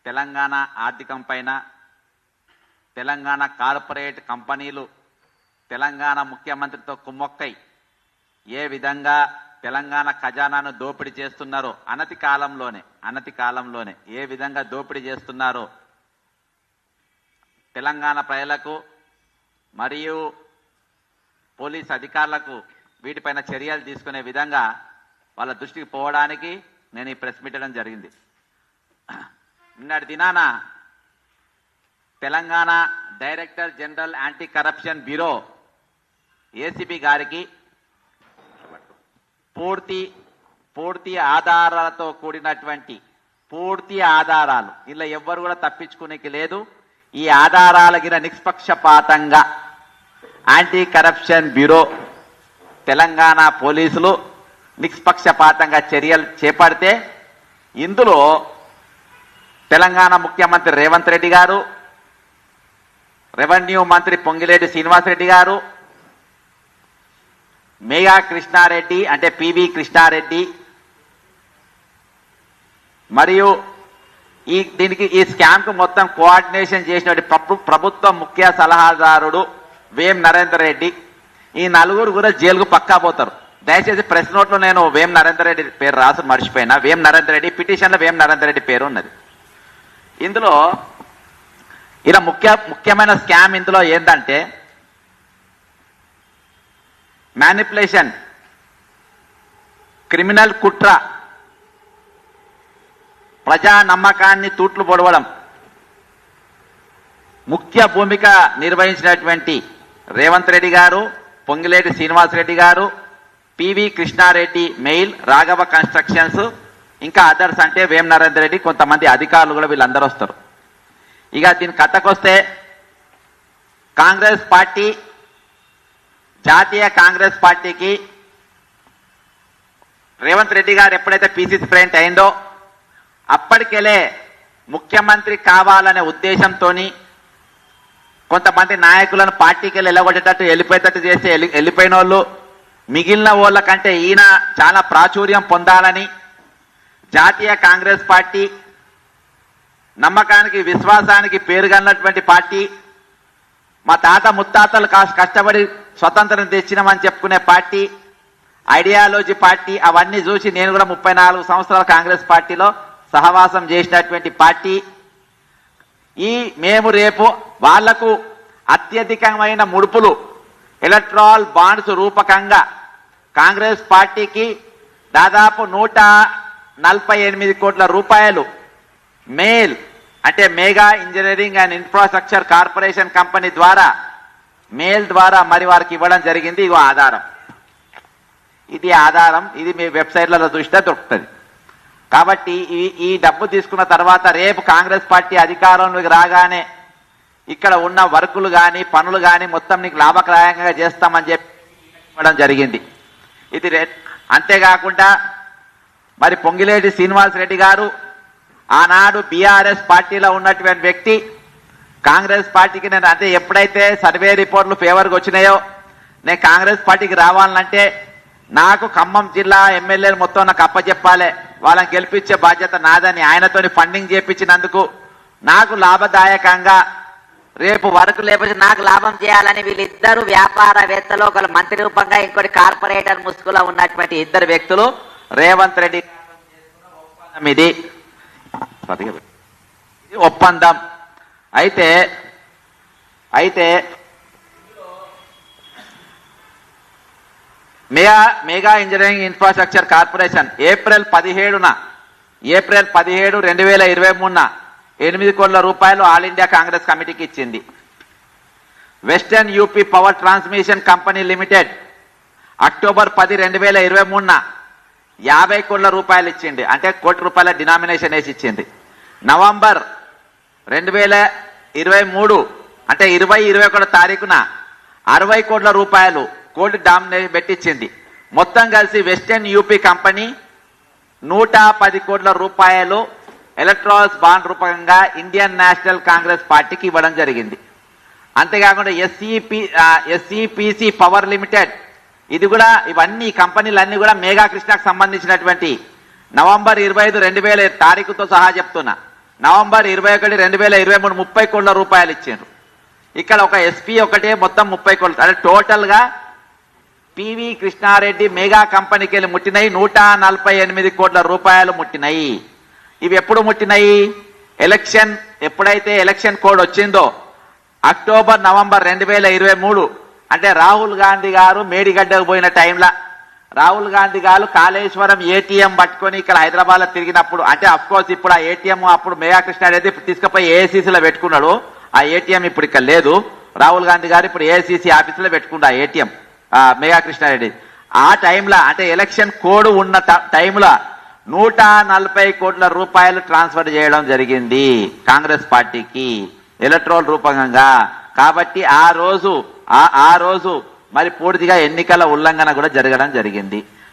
తెలంగాణ ఆర్థికం పైన తెలంగాణ కార్పొరేట్ కంపెనీలు తెలంగాణ ముఖ్యమంత్రితో కుమ్మక్కై ఏ విధంగా తెలంగాణ ఖజానాను దోపిడీ చేస్తున్నారో అనతి కాలంలోనే ఏ విధంగా దోపిడీ చేస్తున్నారో తెలంగాణ ప్రజలకు మరియు పోలీస్ అధికారులకు వీటిపైన చర్యలు తీసుకునే విధంగా వాళ్ళ దృష్టికి పోవడానికి నేను ఈ ప్రెస్ మీట్ జరిగింది. నిన్నటి దినాన Telangana director general anti corruption bureau ACB గారికి పూర్తి ఆధారాలతో కూడినటువంటి పూర్తి ఆధారాలు ఇలా ఎవ్వరు కూడా తప్పించుకునేకి లేదు. ఈ ఆధారాల గిన నిష్పక్షపాతంగా యాంటీ కరప్షన్ బ్యూరో తెలంగాణ పోలీసులు నిష్పక్షపాతంగా చర్యలు చేపడితే ఇందులో తెలంగాణ ముఖ్యమంత్రి రేవంత్ రెడ్డి గారు, రెవెన్యూ మంత్రి పొంగిలేటి శ్రీనివాసరెడ్డి గారు, మేఘా కృష్ణారెడ్డి అంటే పివి కృష్ణారెడ్డి మరియు ఈ స్కామ్ కు మొత్తం కోఆర్డినేషన్ చేసిన ప్రభుత్వ ముఖ్య సలహాదారుడు వేం నరేందర్ రెడ్డి, ఈ నలుగురు కూడా జైలుకు పక్కా పోతారు. దయచేసి ప్రెస్ నోట్ లో నేను వేం నరేందర్ రెడ్డి పేరు రాసి మర్చిపోయినా. వేం నరేందర్ రెడ్డి పిటిషన్ లో వేం నరేందర్ రెడ్డి పేరు ఉన్నది. ఇందులో ఇలా ముఖ్యమైన స్కామ్ ఇందులో ఏంటంటే మ్యానిపులేషన్, క్రిమినల్ కుట్ర, ప్రజా నమ్మకాన్ని తూట్లు పొడవడం, ముఖ్య భూమిక నిర్వహించినటువంటి రేవంత్ రెడ్డి గారు, పొంగిలేటి శ్రీనివాసరెడ్డి గారు, పివి కృష్ణారెడ్డి మెయిల్, రాఘవ కన్స్ట్రక్షన్స్, ఇంకా అదర్స్ అంటే వేం నరేందర్ రెడ్డి, కొంతమంది అధికారులు కూడా వీళ్ళందరూ వస్తారు. ఇక దీని కథకొస్తే కాంగ్రెస్ పార్టీ, జాతీయ కాంగ్రెస్ పార్టీకి రేవంత్ రెడ్డి గారు ఎప్పుడైతే పిసిసి ప్రెసిడెంట్ అయిందో అప్పటికెళ్ళే ముఖ్యమంత్రి కావాలనే ఉద్దేశంతో కొంతమంది నాయకులను పార్టీకి వెళ్ళి వెళ్ళగొట్టేటట్టు వెళ్ళిపోయేటట్టు చేసి వెళ్ళిపోయిన వాళ్ళు మిగిలిన వాళ్ళ కంటే ఈయన చాలా ప్రాచుర్యం పొందాలని జాతీయ కాంగ్రెస్ పార్టీ నమ్మకానికి విశ్వాసానికి పేరుగన్నటువంటి పార్టీ, మా తాత ముత్తాతలు కష్టపడి స్వతంత్రం తెచ్చినామని చెప్పుకునే పార్టీ, ఐడియాలజీ పార్టీ, అవన్నీ చూసి నేను కూడా 34 సంవత్సరాల కాంగ్రెస్ పార్టీలో సహవాసం చేసినటువంటి పార్టీ. మేము రేపు వాళ్లకు అత్యధికమైన ముడుపులు ఎలక్ట్రల్ బాండ్స్ రూపకంగా కాంగ్రెస్ పార్టీకి దాదాపు 148 కోట్ల రూపాయలు మేల్ అంటే mega engineering and infrastructure corporation company ద్వారా మేల్ ద్వారా మరి వారికి ఇవ్వడం జరిగింది. ఇగో ఆధారం, ఇది ఆధారం, ఇది మీ వెబ్సైట్లలో చూస్తే దొరుకుతుంది. కాబట్టి ఈ డబ్బు తీసుకున్న తర్వాత రేపు కాంగ్రెస్ పార్టీ అధికారంలోకి రాగానే ఇక్కడ ఉన్న వర్కులు కానీ పనులు కానీ మొత్తం నీకు లాభదాయకంగా చేస్తామని చెప్పి ఇవ్వడం జరిగింది. ఇది అంతేకాకుండా మరి పొంగిలేటి శ్రీనివాసరెడ్డి గారు ఆనాడు బీఆర్ఎస్ పార్టీలో ఉన్నటువంటి వ్యక్తి, కాంగ్రెస్ పార్టీకి నేను అంటే ఎప్పుడైతే సర్వే రిపోర్ట్లు ఫేవర్గా వచ్చినాయో నేను కాంగ్రెస్ పార్టీకి రావాలంటే నాకు ఖమ్మం జిల్లా ఎమ్మెల్యేలు మొత్తం నాకు అప్పచెప్పాలి, వాళ్ళని గెలిపించే బాధ్యత నాదని ఆయనతోని ఫండింగ్ చేపించినందుకు నాకు లాభదాయకంగా రేపు వరకు లేకపోతే నాకు లాభం చేయాలని వీళ్ళిద్దరు వ్యాపారవేత్తలు, ఒకరు మంత్రి రూపంగా ఇంకోటి కార్పొరేటర్ ముసుగులో ఉన్నటువంటి ఇద్దరు వ్యక్తులు రేవంత్ రెడ్డి ఇది ఒప్పందం. అయితే mega engineering infrastructure corporation April 17, 2023 8 కోట్ల రూపాయలు ఆల్ ఇండియా కాంగ్రెస్ కమిటీకి ఇచ్చింది. Western UP power transmission company limited October 10, 2023 50 కోట్ల రూపాయలు ఇచ్చింది, అంటే కోటి రూపాయల డినామినేషన్ వేసి ఇచ్చింది. నవంబర్ 2023 అంటే 2021 తారీఖున 60 కోట్ల రూపాయలు కోటి డామినేషన్ పెట్టించింది. మొత్తం కలిసి వెస్టర్న్ యూపీ కంపెనీ 110 కోట్ల రూపాయలు ఎలక్ట్రాల్స్ బాండ్ రూపంగా ఇండియన్ నేషనల్ కాంగ్రెస్ పార్టీకి ఇవ్వడం జరిగింది. అంతేకాకుండా ఎస్ఈపిసి పవర్ లిమిటెడ్, ఇది కూడా ఇవన్నీ కంపెనీలన్నీ కూడా మెగా కృష్ణకు సంబంధించినటువంటి నవంబర్ 25, 2000 తారీఖుతో సహా చెప్తున్నా నవంబర్ 21, 2023 30 కోట్ల రూపాయలు ఇచ్చారు. ఇక్కడ ఒక ఎస్పీ ఒకటే మొత్తం 30 కోట్లు, అంటే టోటల్ గా పివి కృష్ణారెడ్డి మెగా కంపెనీకి వెళ్ళి ముట్టినాయి 148 కోట్ల రూపాయలు ముట్టినాయి. ఇవి ఎప్పుడు ముట్టినాయి? ఎలక్షన్ ఎప్పుడైతే ఎలక్షన్ కోడ్ వచ్చిందో అక్టోబర్ నవంబర్ 2023, అంటే రాహుల్ గాంధీ గారు మేడిగడ్డకు పోయిన టైంలో రాహుల్ గాంధీ గారు కాళేశ్వరం ఏటీఎం పట్టుకొని ఇక్కడ హైదరాబాద్ లో తిరిగినప్పుడు, అంటే అఫ్ కోర్స్ ఇప్పుడు ఆ ఏటీఎం అప్పుడు మెగా కృష్ణారెడ్డి తీసుకుపోయి ఏఐసీసీలో పెట్టుకున్నాడు. ఆ ఏటీఎం ఇప్పుడు ఇక్కడ లేదు. రాహుల్ గాంధీ గారు ఇప్పుడు ఏఐసీసీ ఆఫీసులో పెట్టుకున్నాడు ఆ ఏటీఎం మెగా కృష్ణారెడ్డి. ఆ టైంలో అంటే ఎలక్షన్ కోడ్ ఉన్న టైంలో 140 కోట్ల రూపాయలు ట్రాన్స్ఫర్ చేయడం జరిగింది కాంగ్రెస్ పార్టీకి ఎలక్ట్రల్ రూపంగా. కాబట్టి ఆ రోజు మరి పూర్తిగా ఎన్నికల ఉల్లంఘన కూడా జరగడం జరిగింది.